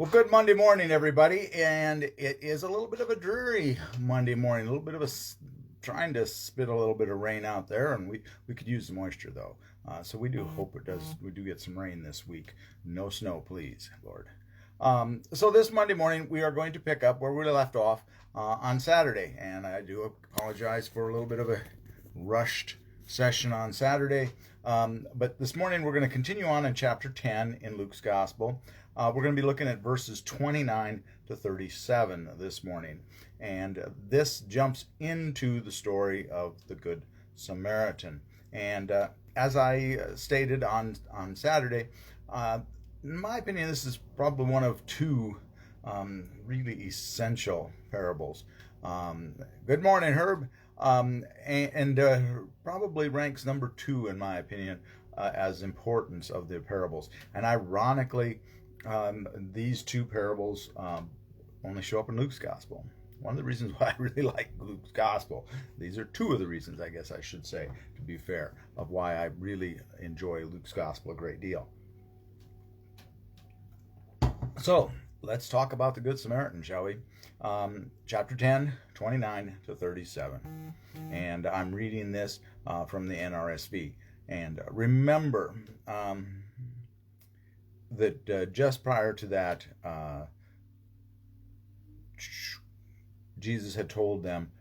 Well, good Monday morning, everybody, and it is a little bit of a dreary Monday morning, a little bit of trying to spit a little bit of rain out there, and we could use the moisture though. So we do hope it does. We do get some rain this week. No snow, please, Lord. So this Monday morning, we are going to pick up where we left off on Saturday, and I do apologize for a little bit of a rushed session on Saturday. But this morning, we're going to continue on in chapter 10 in Luke's Gospel. We're going to be looking at verses 29 to 37 this morning. And this jumps into the story of the Good Samaritan. And as I stated on Saturday, in my opinion, this is probably one of two really essential parables. Good morning, Herb. And probably ranks number 2, in my opinion, as importance of the parables. And ironically, these two parables only show up in Luke's Gospel. One of the reasons why I really like Luke's Gospel, these are two of the reasons, I guess I should say, to be fair, of why I really enjoy Luke's Gospel a great deal. So, let's talk about the Good Samaritan, shall we? Chapter 10, 29 to 37. And I'm reading this from the NRSV. And remember that just prior to that, Jesus had told them,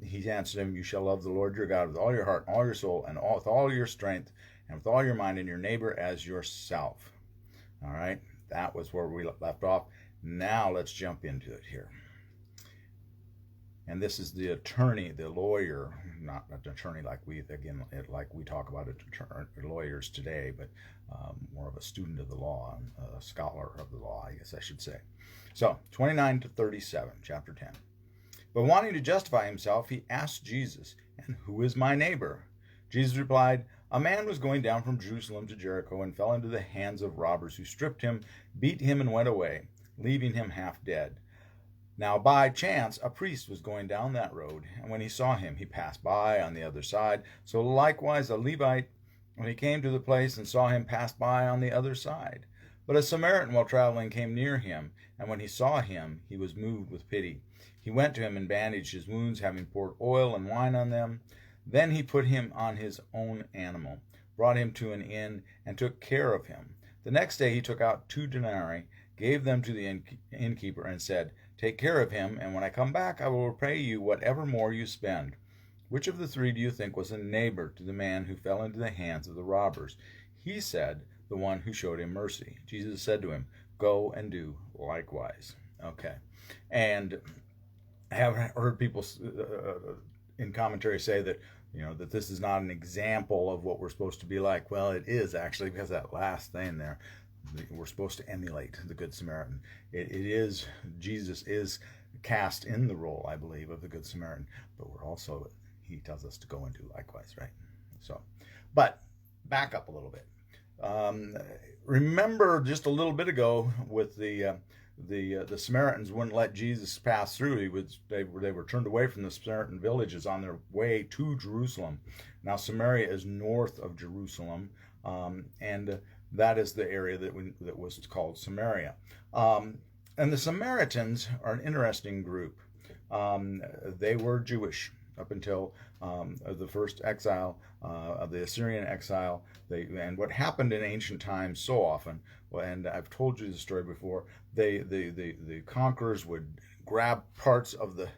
he answered them, "You shall love the Lord your God with all your heart, all your soul, and with all your strength, and with all your mind, and your neighbor as yourself." All right, that was where we left off. Now let's jump into it here. And this is the attorney, the lawyer, not an attorney like we talk about lawyers today, but more of a student of the law, a scholar of the law, I guess I should say. So 29 to 37, chapter 10. But wanting to justify himself, he asked Jesus, "And who is my neighbor?" Jesus replied, "A man was going down from Jerusalem to Jericho and fell into the hands of robbers who stripped him, beat him, and went away, leaving him half dead. Now by chance a priest was going down that road, and when he saw him, he passed by on the other side. So likewise a Levite, when he came to the place and saw him, passed by on the other side. But a Samaritan, while traveling, came near him, and when he saw him, he was moved with pity. He went to him and bandaged his wounds, having poured oil and wine on them. Then he put him on his own animal, brought him to an inn, and took care of him. The next day he took out 2 denarii, gave them to the innkeeper, and said, 'Take care of him, and when I come back I will repay you whatever more you spend.' Which of the 3 do you think was a neighbor to the man who fell into the hands of the robbers?" He said, "The one who showed him mercy." Jesus said to him, "Go and do likewise." Okay. And I have heard people in commentary say that, that this is not an example of what we're supposed to be like. Well, it is actually, because that last thing there, we're supposed to emulate the Good Samaritan. It is, Jesus is cast in the role, I believe, of the Good Samaritan, but he tells us to go and do likewise, right? So, but back up a little bit. Remember just a little bit ago with the Samaritans wouldn't let Jesus pass through. They were turned away from the Samaritan villages on their way to Jerusalem. Now Samaria is north of Jerusalem, and that is the area that was called Samaria. And the Samaritans are an interesting group. They were Jewish up until the first exile, of the Assyrian exile. And what happened in ancient times so often, and I've told you the story before, the conquerors would grab parts of the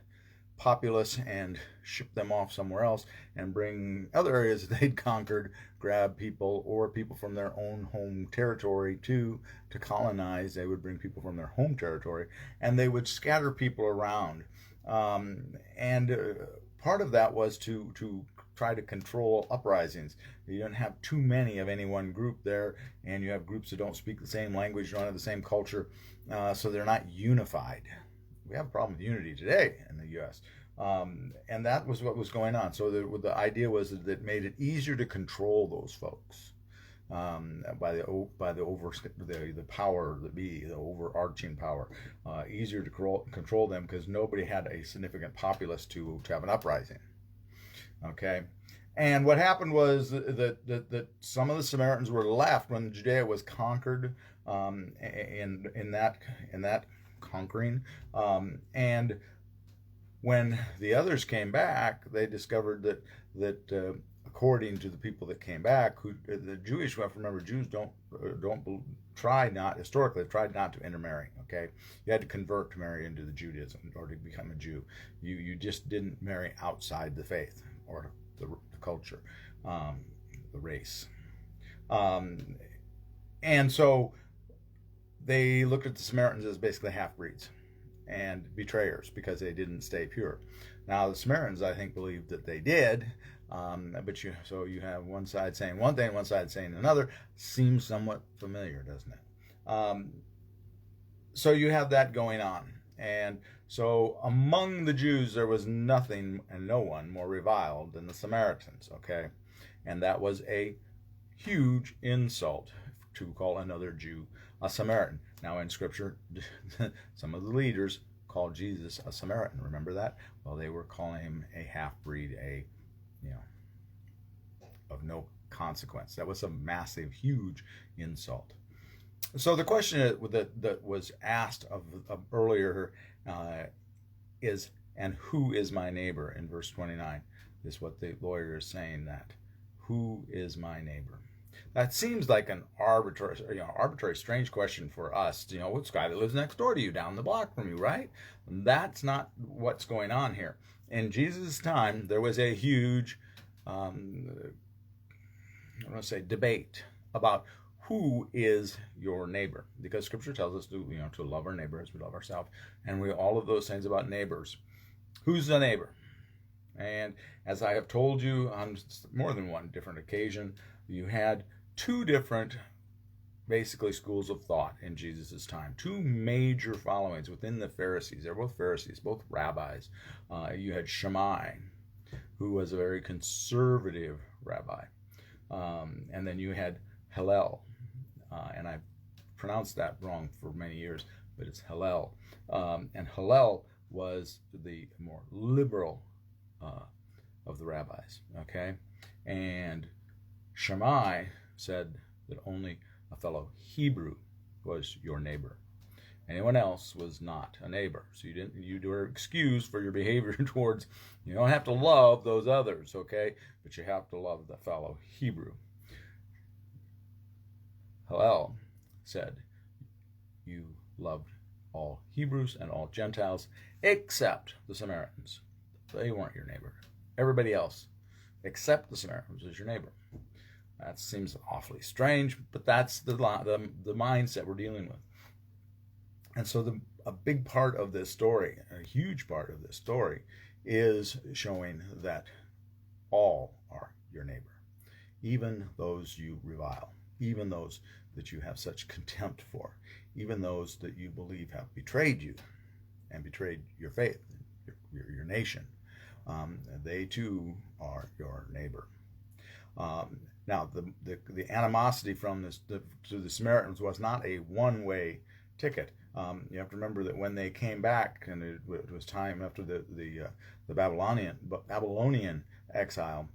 populace and ship them off somewhere else, and bring other areas that they'd conquered, grab people or people from their own home territory to colonize. They would bring people from their home territory, and they would scatter people around. And part of that was to try to control uprisings. You don't have too many of any one group there, and you have groups that don't speak the same language, don't have the same culture, so they're not unified. We have a problem with unity today in the U.S., and that was what was going on. So the idea was that it made it easier to control those folks by the power that be, the overarching power, easier to control them because nobody had a significant populace to have an uprising. Okay, And what happened was that some of the Samaritans were left when Judea was conquered, in that conquering, and when the others came back, they discovered that according to the people that came back, who the Jewish, remember, Jews don't try not historically have tried not to intermarry. Okay, you had to convert to marry into the Judaism or to become a Jew. You just didn't marry outside the faith or the culture, the race, and so they looked at the Samaritans as basically half-breeds and betrayers because they didn't stay pure. Now the Samaritans, I think, believed that they did, but you have one side saying one thing, one side saying another. Seems somewhat familiar, doesn't it? So you have that going on, and so among the Jews there was nothing and no one more reviled than the Samaritans. Okay, and that was a huge insult to call another Jew a Samaritan. Now in Scripture, some of the leaders called Jesus a Samaritan. Remember that? Well, they were calling him a half-breed, of no consequence. That was a massive, huge insult. So the question that was asked of earlier is, and who is my neighbor? In verse 29, is what the lawyer is saying, that who is my neighbor? That seems like an arbitrary, strange question for us. What's the guy that lives next door to you, down the block from you, right? That's not what's going on here. In Jesus' time, there was a huge, debate about who is your neighbor, because Scripture tells us to love our neighbor as we love ourselves, and all of those things about neighbors. Who's the neighbor? And as I have told you on more than one different occasion, you had two different, basically, schools of thought in Jesus' time. Two major followings within the Pharisees. They're both Pharisees, both rabbis. You had Shammai, who was a very conservative rabbi. And then you had Hillel. And I pronounced that wrong for many years, but it's Hillel. And Hillel was the more liberal of the rabbis. Okay? And Shammai said that only a fellow Hebrew was your neighbor. Anyone else was not a neighbor. So you were excused for your behavior towards, you don't have to love those others, okay? But you have to love the fellow Hebrew. Hillel said you loved all Hebrews and all Gentiles except the Samaritans. They weren't your neighbor. Everybody else except the Samaritans was your neighbor. That seems awfully strange, but that's the mindset we're dealing with. And so a big part of this story, a huge part of this story, is showing that all are your neighbor, even those you revile, even those that you have such contempt for, even those that you believe have betrayed you and betrayed your faith, your nation. They too are your neighbor. Now, the animosity from to the Samaritans was not a one-way ticket. You have to remember that when they came back, and it was time after the Babylonian exile,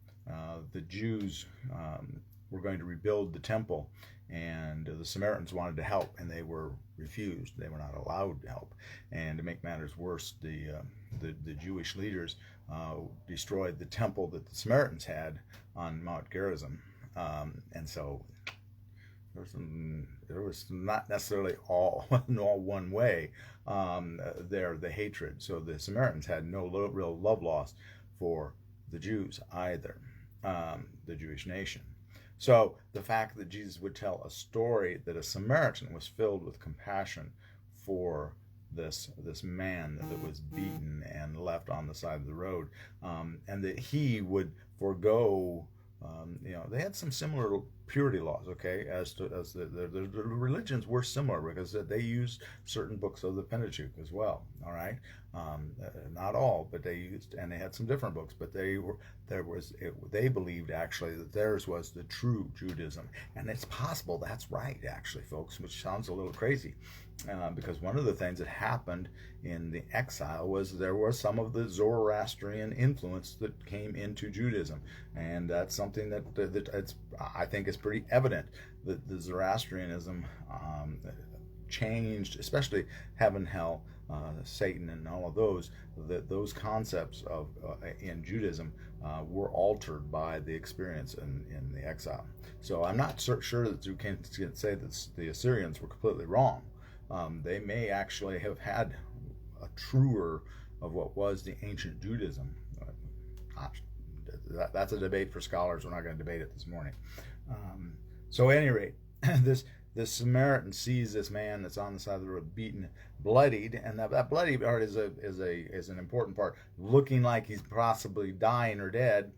the Jews were going to rebuild the temple, and the Samaritans wanted to help, and they were refused. They were not allowed to help. And to make matters worse, the Jewish leaders destroyed the temple that the Samaritans had on Mount Gerizim. And so there was not necessarily all one way there, the hatred. So the Samaritans had no real love lost for the Jews either, the Jewish nation. So the fact that Jesus would tell a story that a Samaritan was filled with compassion for this man that was beaten and left on the side of the road, and that he would forego, they had some similar purity laws, okay, as the religions were similar because they used certain books of the Pentateuch as well, all right, not all, but they used, and they had some different books, but they believed actually that theirs was the true Judaism, and it's possible that's right, actually, folks, which sounds a little crazy, because one of the things that happened in the exile was there was some of the Zoroastrian influence that came into Judaism, and that's something that it's, I think is pretty evident that the Zoroastrianism changed, especially heaven, hell, Satan, and all of those. Those concepts of in Judaism were altered by the experience in the exile. So I'm not sure that you can say that the Assyrians were completely wrong. They may actually have had a truer of what was the ancient Judaism. That's a debate for scholars. We're not going to debate it this morning. So at any rate, this Samaritan sees this man that's on the side of the road, beaten, bloodied, and that bloody part is an important part. Looking like he's possibly dying or dead.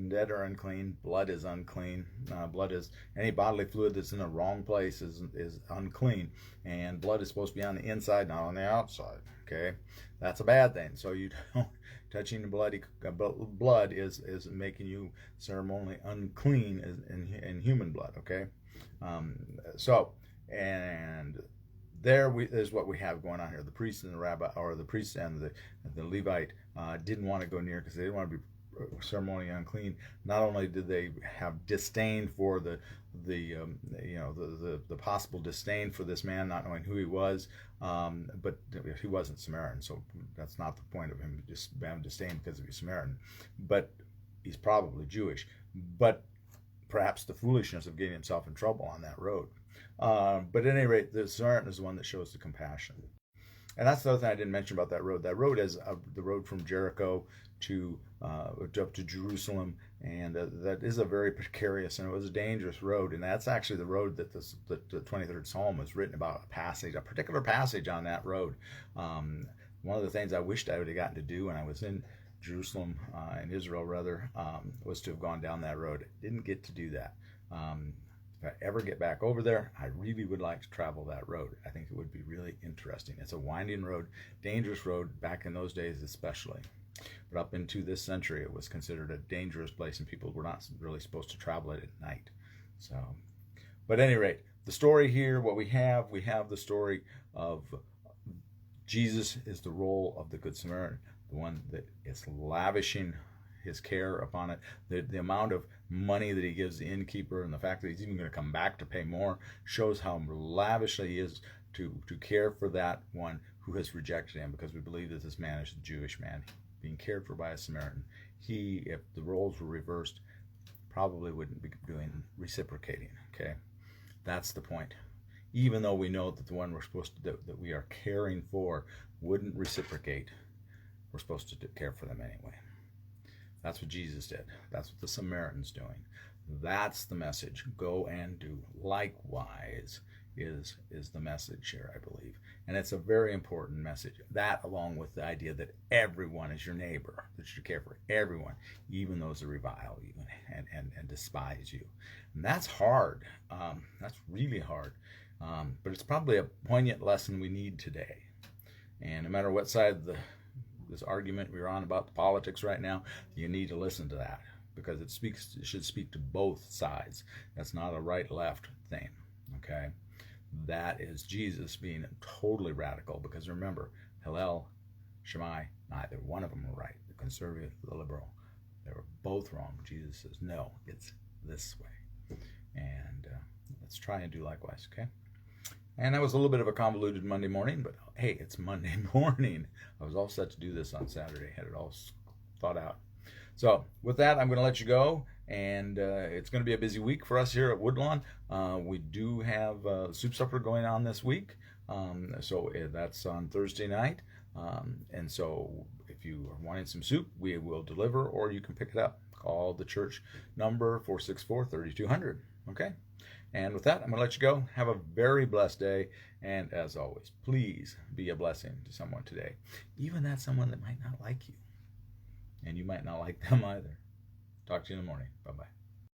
Dead or unclean. Blood is unclean. Blood is any bodily fluid that's in the wrong place is unclean, and blood is supposed to be on the inside, not on the outside. Okay, that's a bad thing. So you don't touching the blood is making you ceremonially unclean in human blood. Okay, so and there is what we have going on here. The priest and the rabbi, or the priest and the Levite, didn't want to go near because they didn't want to be ceremonially unclean. Not only did they have disdain for the possible disdain for this man, not knowing who he was, but he wasn't Samaritan, so that's not the point of him just having disdain because he's Samaritan. But he's probably Jewish. But perhaps the foolishness of getting himself in trouble on that road. But at any rate, the Samaritan is the one that shows the compassion. And that's the other thing I didn't mention about that road. That road is the road from Jericho to up to Jerusalem, and that is a very precarious, and it was a dangerous road. And that's actually the road that the 23rd Psalm was written about, a particular passage on that road. One of the things I wished I would have gotten to do when I was in Jerusalem, in Israel rather, was to have gone down that road. Didn't get to do that. If I ever get back over there, I really would like to travel that road. I think it would be really interesting. It's a winding road, dangerous road, back in those days especially. But up into this century, it was considered a dangerous place, and people were not really supposed to travel it at night. So, but at any rate, the story here, what we have the story of Jesus is the role of the Good Samaritan, the one that is lavishing his care upon it. The amount of money that he gives the innkeeper, and the fact that he's even going to come back to pay more, shows how lavishly he is to care for that one who has rejected him, because we believe that this man is a Jewish man being cared for by a Samaritan. He, if the roles were reversed, probably wouldn't be doing reciprocating. Okay, that's the point. Even though we know that the one we're supposed to that we are caring for wouldn't reciprocate, we're supposed to care for them anyway. That's what Jesus did. That's what the Samaritan's doing. That's the message. Go and do likewise is the message here, I believe. And it's a very important message. That, along with the idea that everyone is your neighbor, that you should care for everyone, even those that revile you and despise you. And that's hard. That's really hard. But it's probably a poignant lesson we need today. And no matter what side of this argument we're on about the politics right now, you need to listen to that, because it should speak to both sides. That's not a right-left thing, okay? That is Jesus being totally radical, because remember, Hillel, Shammai, neither one of them were right. The conservative, the liberal, they were both wrong. Jesus says, no, it's this way. And let's try and do likewise, okay? And that was a little bit of a convoluted Monday morning, but hey, it's Monday morning. I was all set to do this on Saturday. Had it all thought out. So with that, I'm going to let you go. And it's going to be a busy week for us here at Woodlawn. We do have soup supper going on this week. So that's on Thursday night. And so if you are wanting some soup, we will deliver, or you can pick it up. Call the church number 464-3200. Okay? And with that, I'm going to let you go. Have a very blessed day. And as always, please be a blessing to someone today. Even that someone that might not like you. And you might not like them either. Talk to you in the morning. Bye-bye.